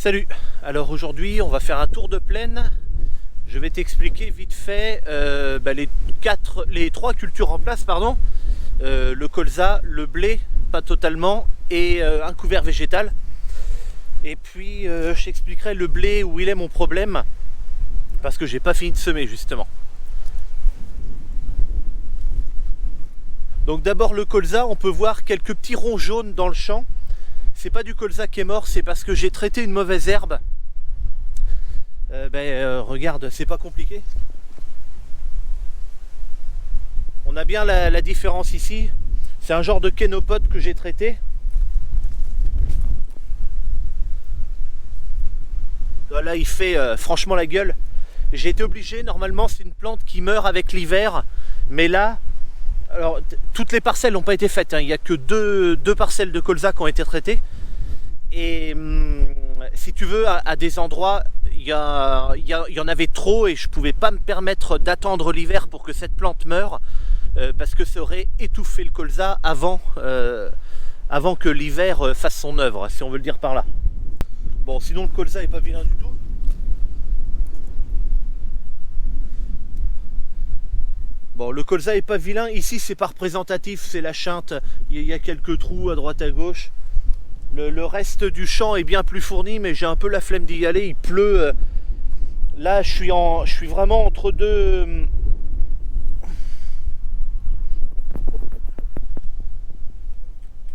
Salut, alors aujourd'hui on va faire un tour de plaine. Je vais t'expliquer vite fait les trois cultures en place, pardon. Le colza, le blé, pas totalement, et un couvert végétal. Et puis je t'expliquerai le blé où il est mon problème, parce que j'ai pas fini de semer justement. Donc d'abord le colza, on peut voir quelques petits ronds jaunes dans le champ. C'est pas du colza qui est mort, c'est parce que j'ai traité une mauvaise herbe. Regarde, c'est pas compliqué. On a bien la différence ici. C'est un genre de kénopode que j'ai traité. Là, il fait franchement la gueule. J'ai été obligé, normalement, c'est une plante qui meurt avec l'hiver. Mais là, alors, toutes les parcelles n'ont pas été faites. Il n'y a que deux parcelles de colza qui ont été traitées. Et si tu veux, à des endroits, il y en avait trop et je ne pouvais pas me permettre d'attendre l'hiver pour que cette plante meure, parce que ça aurait étouffé le colza avant que l'hiver fasse son œuvre, si on veut le dire par là. Bon, sinon le colza n'est pas vilain du tout. Bon, le colza est pas vilain. Ici, c'est pas représentatif, c'est la chinte. Il y a quelques trous à droite à gauche. Le reste du champ est bien plus fourni, mais j'ai un peu la flemme d'y aller. Il pleut. Là, je suis vraiment entre deux.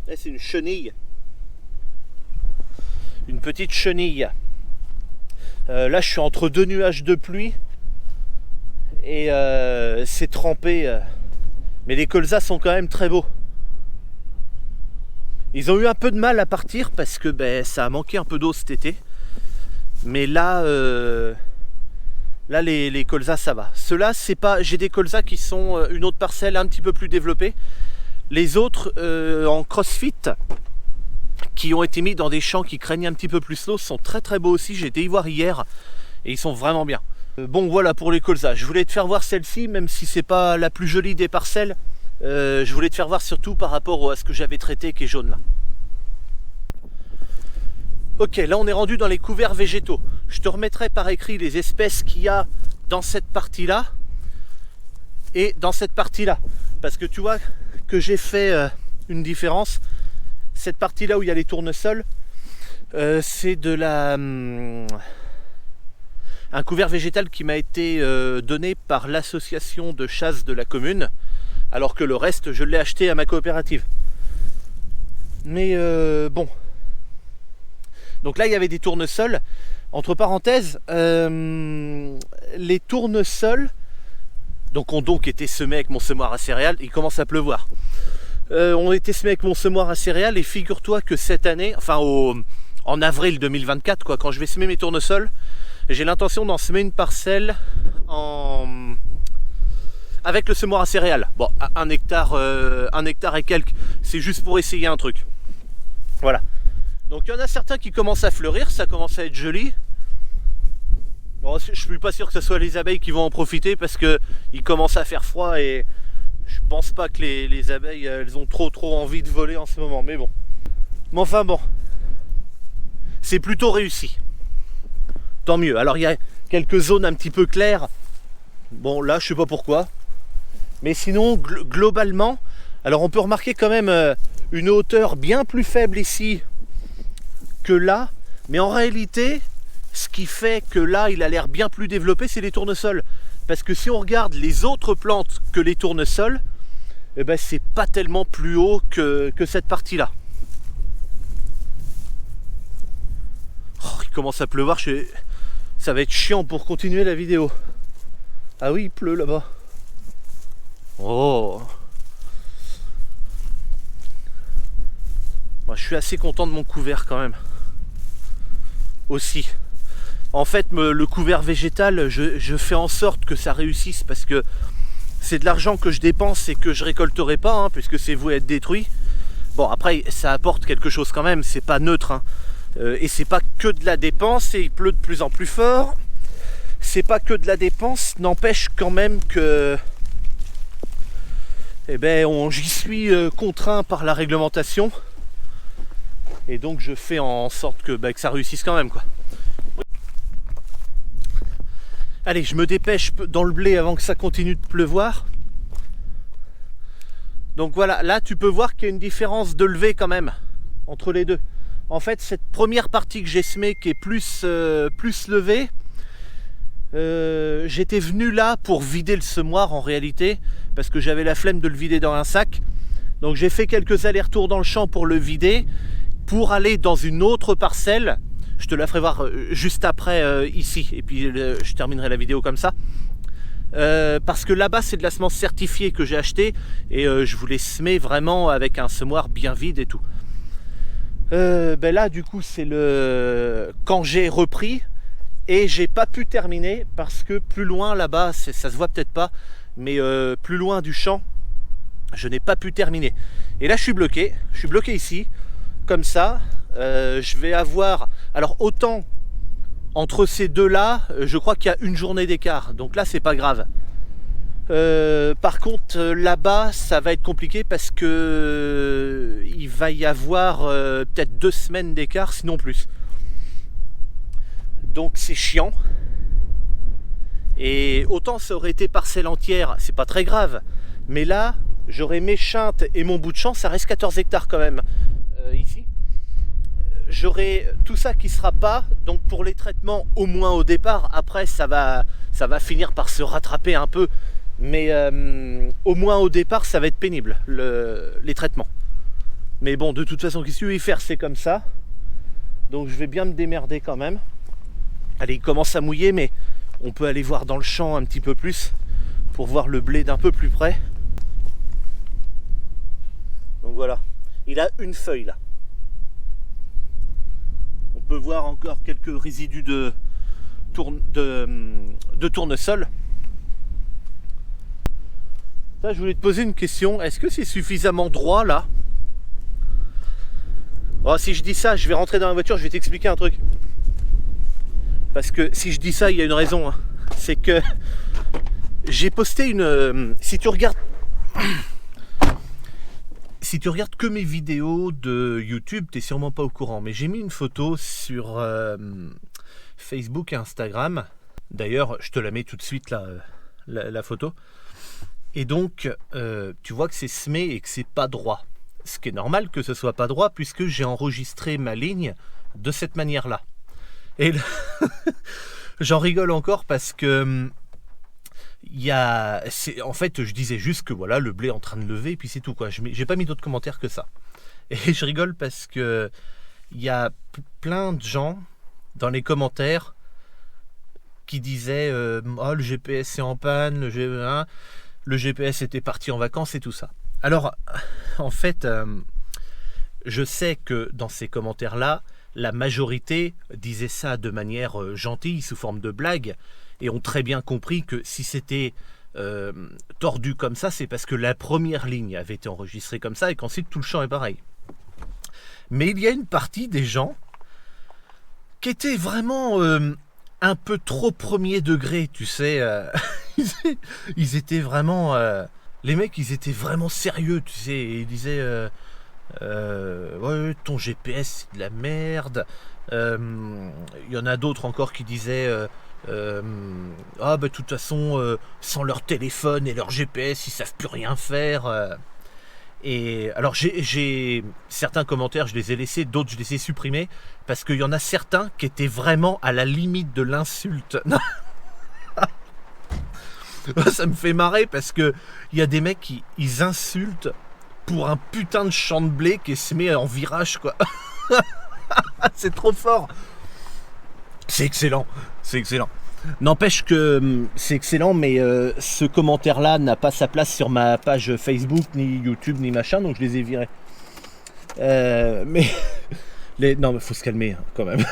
Là, c'est une chenille. Une petite chenille. Là, je suis entre deux nuages de pluie. Et c'est trempé. Mais les colzas sont quand même très beaux. Ils ont eu un peu de mal à partir parce que ça a manqué un peu d'eau cet été. Mais là, les colzas, ça va. Ceux-là, c'est pas. J'ai des colzas qui sont une autre parcelle un petit peu plus développée. Les autres, en crossfit, qui ont été mis dans des champs qui craignent un petit peu plus l'eau, sont très très beaux aussi. J'ai été y voir hier et ils sont vraiment bien. Bon, voilà pour les colzas. Je voulais te faire voir celle-ci, même si c'est pas la plus jolie des parcelles. Je voulais te faire voir surtout par rapport à ce que j'avais traité qui est jaune là. Ok, là on est rendu dans les couverts végétaux. Je te remettrai par écrit les espèces qu'il y a dans cette partie là et dans cette partie là, parce que tu vois que j'ai fait une différence. Cette partie là où il y a les tournesols, c'est de un couvert végétal qui m'a été donné par l'association de chasse de la commune, alors que le reste je l'ai acheté à ma coopérative. Mais bon, donc là il y avait des tournesols. Entre parenthèses, les tournesols ont donc été semés avec mon semoir à céréales. Il commence à pleuvoir. Ont été semés avec mon semoir à céréales, et figure-toi que cette année, enfin en avril 2024, quand je vais semer mes tournesols, j'ai l'intention d'en semer une parcelle avec le semoir à céréales. Bon, 1 hectare et quelques, c'est juste pour essayer un truc. Voilà. Donc il y en a certains qui commencent à fleurir, ça commence à être joli. Bon, je suis pas sûr que ce soit les abeilles qui vont en profiter, parce que il commence à faire froid et je pense pas que les abeilles elles ont trop envie de voler en ce moment. Mais bon. Mais enfin bon. C'est plutôt réussi. Tant mieux. Alors il y a quelques zones un petit peu claires. Bon là je sais pas pourquoi. Mais sinon globalement, alors on peut remarquer quand même une hauteur bien plus faible ici que là. Mais en réalité, ce qui fait que là il a l'air bien plus développé, c'est les tournesols. Parce que si on regarde les autres plantes que les tournesols, c'est pas tellement plus haut que cette partie là. Oh, il commence à pleuvoir. Ça va être chiant pour continuer la vidéo. Ah oui, il pleut là-bas. Oh. Moi, je suis assez content de mon couvert quand même. Aussi. En fait, le couvert végétal, je fais en sorte que ça réussisse, parce que c'est de l'argent que je dépense et que je récolterai pas, puisque c'est voué à être détruit. Bon, après, ça apporte quelque chose quand même, c'est pas neutre. Et c'est pas que de la dépense, et il pleut de plus en plus fort. C'est pas que de la dépense, n'empêche quand même que j'y suis contraint par la réglementation. Et donc je fais en sorte que ça réussisse quand même, quoi. Allez, je me dépêche dans le blé avant que ça continue de pleuvoir. Donc voilà, là tu peux voir qu'il y a une différence de levée quand même entre les deux. En fait, cette première partie que j'ai semée qui est plus levée, j'étais venu là pour vider le semoir en réalité, parce que j'avais la flemme de le vider dans un sac. Donc j'ai fait quelques allers-retours dans le champ pour le vider, pour aller dans une autre parcelle. Je te la ferai voir juste après ici, et puis je terminerai la vidéo comme ça. Parce que là-bas c'est de la semence certifiée que j'ai acheté, et je voulais semer vraiment avec un semoir bien vide et tout. Ben là du coup c'est quand j'ai repris, et j'ai pas pu terminer parce que plus loin là-bas, ça se voit peut-être pas, mais plus loin du champ, je n'ai pas pu terminer. Et là je suis bloqué ici, comme ça. Je vais avoir, alors autant entre ces deux là, je crois qu'il y a une journée d'écart, donc là c'est pas grave. Par contre là-bas ça va être compliqué parce que il va y avoir peut-être 2 semaines d'écart, sinon plus. Donc c'est chiant. Et autant ça aurait été parcelle entière, c'est pas très grave. Mais là, j'aurai mes chintes et mon bout de champ, ça reste 14 hectares quand même ici. J'aurai tout ça qui sera pas, donc pour les traitements au moins au départ, après ça va finir par se rattraper un peu. Mais au moins au départ ça va être pénible les traitements. Mais bon, de toute façon qu'est-ce que tu veux y faire, c'est comme ça. Donc je vais bien me démerder quand même. Allez, il commence à mouiller, mais on peut aller voir dans le champ un petit peu plus pour voir le blé d'un peu plus près. Donc voilà, il a une feuille là. On peut voir encore quelques résidus de tournesol. Ça, je voulais te poser une question. Est-ce que c'est suffisamment droit là? Oh, si je dis ça, je vais rentrer dans la voiture, je vais t'expliquer un truc. Parce que si je dis ça, il y a une raison. Hein. C'est que j'ai posté une... Si tu regardes que mes vidéos de YouTube, t'es sûrement pas au courant. Mais j'ai mis une photo sur Facebook et Instagram. D'ailleurs, je te la mets tout de suite là, la photo. Et donc, tu vois que c'est semé et que c'est pas droit. Ce qui est normal que ce soit pas droit, puisque j'ai enregistré ma ligne de cette manière-là. Et j'en rigole encore parce que en fait, je disais juste que voilà, le blé est en train de lever, et puis c'est tout quoi. J'ai pas mis d'autres commentaires que ça. Et je rigole parce que il y a plein de gens dans les commentaires qui disaient oh, le GPS est en panne, le GPS était parti en vacances et tout ça. Alors, en fait, je sais que dans ces commentaires-là, la majorité disait ça de manière gentille, sous forme de blague, et ont très bien compris que si c'était tordu comme ça, c'est parce que la première ligne avait été enregistrée comme ça et qu'ensuite tout le champ est pareil. Mais il y a une partie des gens qui étaient vraiment un peu trop premier degré, tu sais. Ils étaient vraiment... les mecs, ils étaient vraiment sérieux, tu sais. Et ils disaient... ouais, ton GPS c'est de la merde. Il y en a d'autres encore qui disaient ah bah de toute façon sans leur téléphone et leur GPS ils savent plus rien faire. Et alors j'ai certains commentaires, je les ai laissés, d'autres je les ai supprimés parce qu'il y en a certains qui étaient vraiment à la limite de l'insulte. Ça me fait marrer parce que il y a des mecs qui ils insultent pour un putain de champ de blé qui se met en virage quoi. C'est trop fort. C'est excellent, c'est excellent. N'empêche que c'est excellent, mais ce commentaire-là n'a pas sa place sur ma page Facebook, ni YouTube, ni machin, donc je les ai virés. Mais non, mais faut se calmer hein, quand même.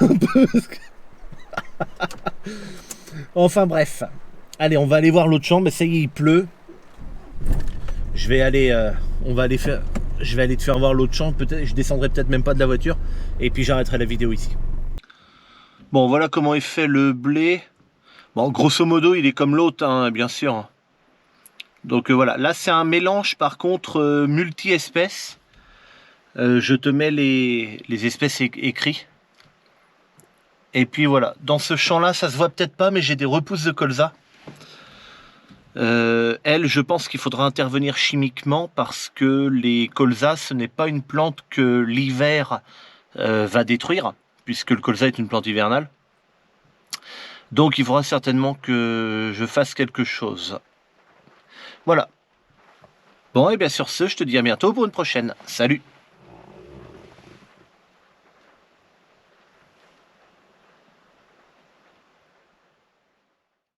Enfin bref. Allez, on va aller voir l'autre champ, mais ça y est, il pleut. Je vais aller, je vais aller te faire voir l'autre champ. Peut-être, je descendrai peut-être même pas de la voiture, et puis j'arrêterai la vidéo ici. Bon, voilà comment est fait le blé. Bon, grosso modo, il est comme l'autre, hein, bien sûr. Donc voilà, là c'est un mélange par contre multi-espèces. Je te mets les espèces écrites. Et puis voilà, dans ce champ-là, ça se voit peut-être pas, mais j'ai des repousses de colza. Elle, je pense qu'il faudra intervenir chimiquement parce que les colzas, ce n'est pas une plante que l'hiver va détruire, puisque le colza est une plante hivernale. Donc il faudra certainement que je fasse quelque chose. Voilà. Bon, et bien sur ce, je te dis à bientôt pour une prochaine. Salut!